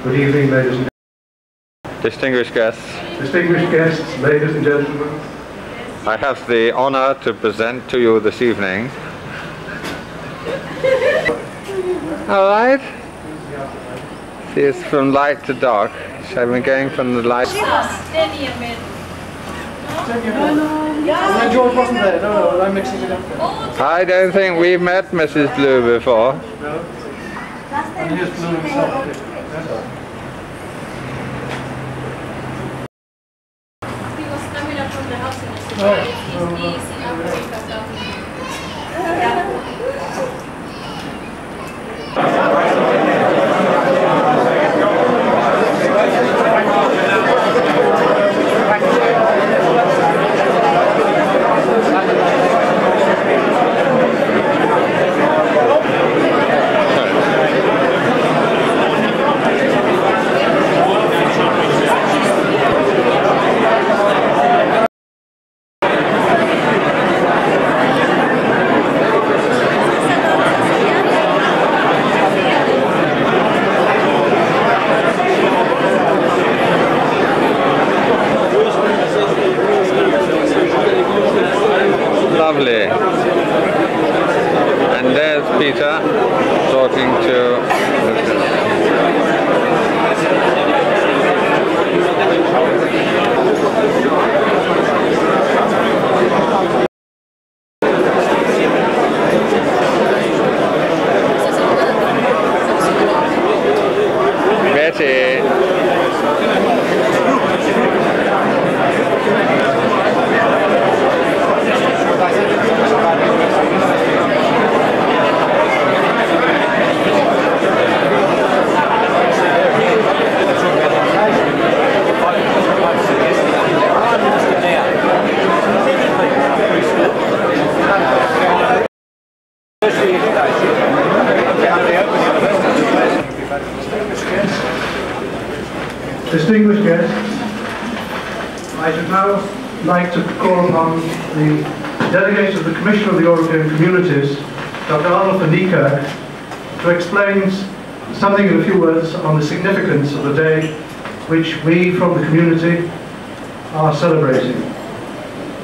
Good evening, ladies and gentlemen. Distinguished guests. Distinguished guests, ladies and gentlemen. I have the honor to present to you this evening. All right. See, it's from light to dark. Shall we going from the light? George wasn't there. No, I'm mixing it up. I don't think we've met Mrs. Blue before. No. And here's Blue himself. He was coming up from the house and he said, it's easy Africa stuff. Lovely. And there's Peter talking to Betty. Distinguished guests, I should now like to call upon the delegate of the Commission of the European Communities, Dr. Arnold van Niekerk, to explain something in a few words on the significance of the day which we from the community are celebrating.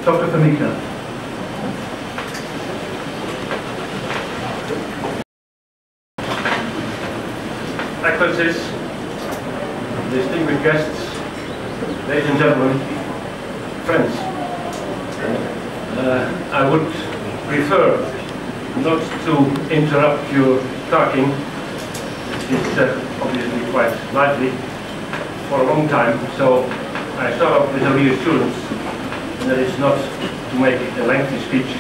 Dr. van Niekerk. Excellencies, distinguished guests, ladies and gentlemen, friends, I would prefer not to interrupt your talking, which is obviously quite lively, for a long time, so I start off with a reassurance that it's not to make a lengthy speech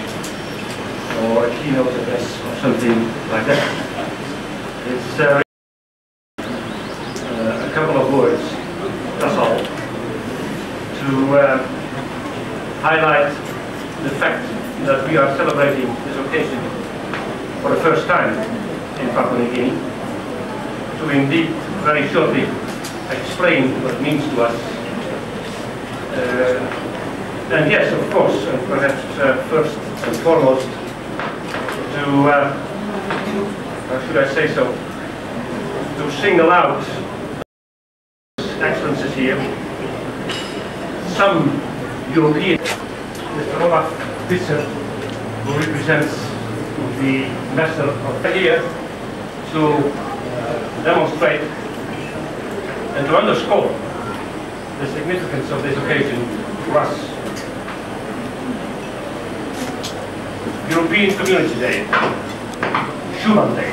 or a keynote address or something like that. It's a couple of words, that's all, to highlight the fact that we are celebrating this occasion for the first time in Papua New Guinea, to indeed very shortly explain what it means to us. And yes, of course, and perhaps first and foremost, to, how should I say so, to single out excellences here, some European, Mr. Olaf Visser, who represents the Master of here, to demonstrate and to underscore the significance of this occasion for us. European Community Day, Schuman Day.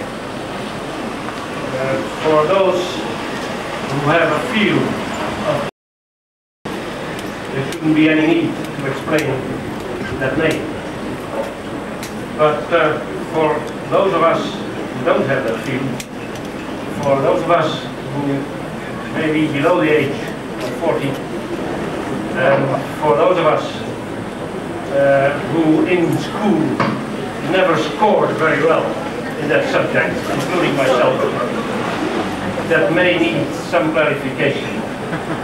For those who have a feel of, there shouldn't be any need to explain that name. But for those of us who don't have that feel, for those of us who may be below the age of 40, and for those of us who in school never scored very well in that subject, including myself, that may need some clarification.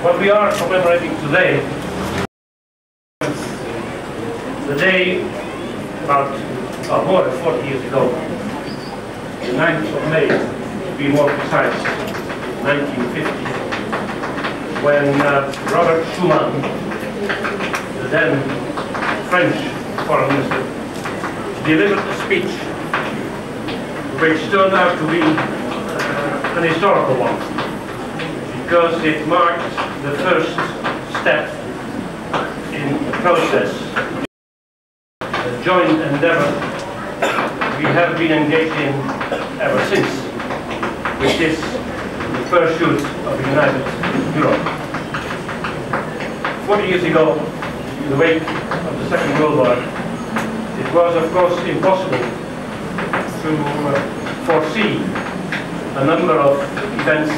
What we are commemorating today, the day about more than 40 years ago, the 9th of May, to be more precise, 1950, when Robert Schuman, the then French foreign minister, delivered a speech which turned out to be an historical one, because it marked the first step in a process, a joint endeavor we have been engaged in ever since, which is the pursuit of a united Europe. 40 years ago, in the wake of the Second World War, it was of course impossible to foresee a number of events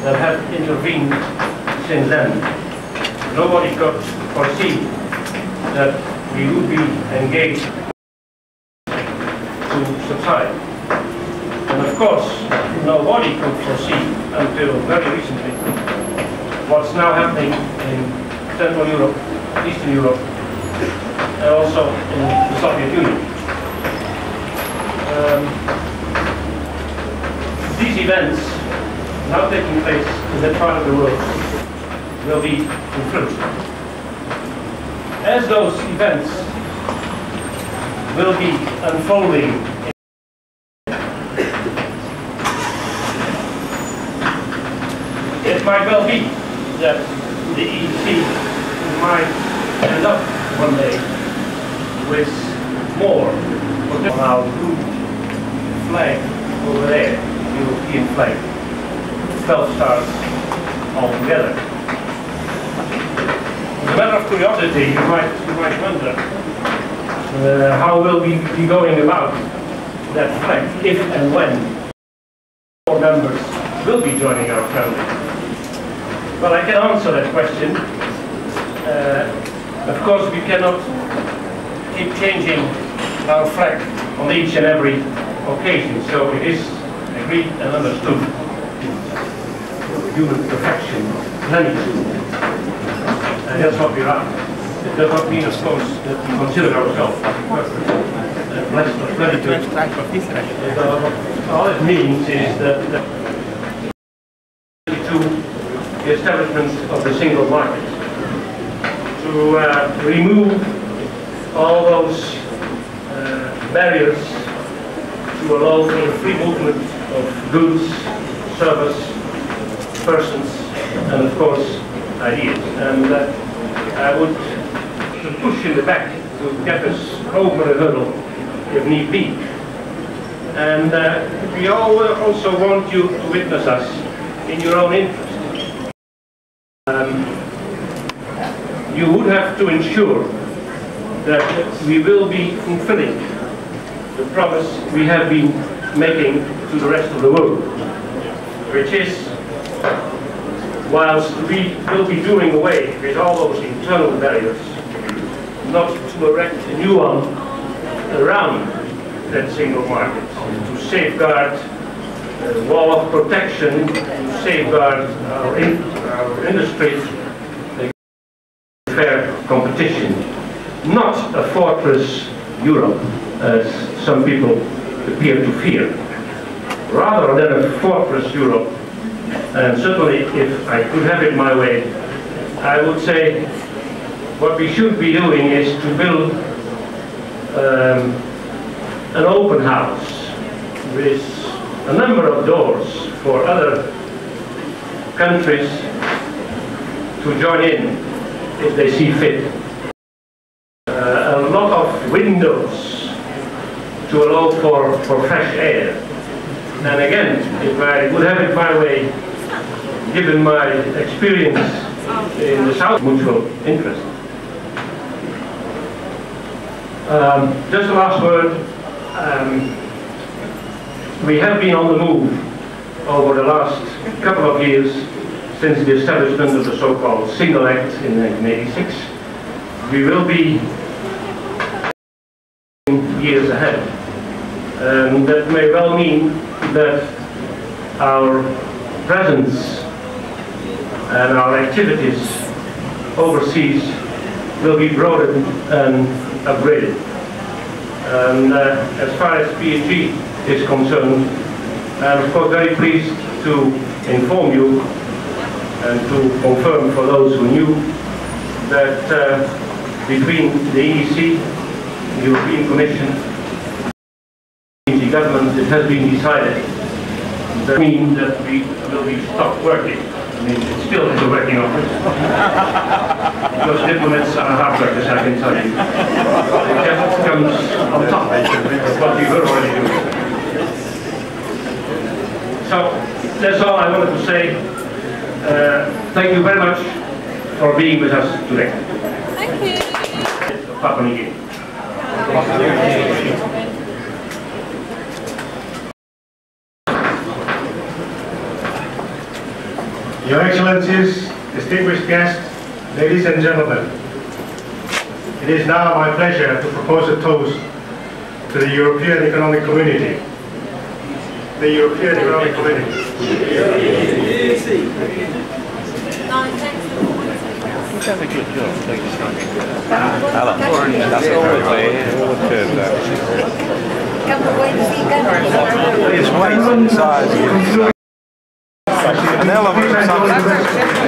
that have intervened since then. Nobody could foresee that we would be engaged to subside. And of course, nobody could foresee until very recently what's now happening in Central Europe, Eastern Europe, and also in the Soviet Union. These events now taking place in that part of the world will be influenced. As those events will be unfolding, it might well be that the EEC might end up one day with more on our blue flag over there, European flag, 12 stars altogether. As a matter of curiosity, you might wonder how will we be going about that flag if and when more members will be joining our family. Well, I can answer that question. Of course, we cannot keep changing our flag on each and every occasion, so it is agreed and understood. Human perfection, plenitude, and that's what we are. It does not mean, of course, that we consider ourselves blessed of plenitude. All it means is that to the establishment of the single market, to remove all those barriers to allow for the free movement of goods, service, persons, and of course ideas. And I would push in the back to get us over a hurdle if need be. And we all also want you to witness us in your own interest. You would have to ensure that we will be fulfilling the promise we have been making to the rest of the world, which is, whilst we will be doing away with all those internal barriers, not to erect a new one around that single market, to safeguard a wall of protection, to safeguard our industry against fair competition. Not a fortress Europe, as some people appear to fear. Rather than a fortress Europe, and certainly if I could have it my way, I would say what we should be doing is to build an open house with a number of doors for other countries to join in if they see fit. A lot of windows to allow for fresh air. And again, if I would have it my way, given my experience in the South, mutual interest. Just a last word. We have been on the move over the last couple of years since the establishment of the so-called Single Act in 1986. We will be years ahead. That may well mean that our presence and our activities overseas will be broadened and upgraded. And as far as PNG is concerned, I'm of course very pleased to inform you and to confirm for those who knew that between the EEC, the European Commission, and the government, it has been decided that means that we will be stopped working. I mean, it still is a working office. Because diplomats are hard workers, I can tell you. It just comes on top of what you were already doing. So, that's all I wanted to say. Thank you very much for being with us today. Thank you. Papua New Guinea. Your Excellencies, distinguished guests, ladies and gentlemen, it is now my pleasure to propose a toast to the European Economic Community. The European Economic Community. It's weight and size. An element of something.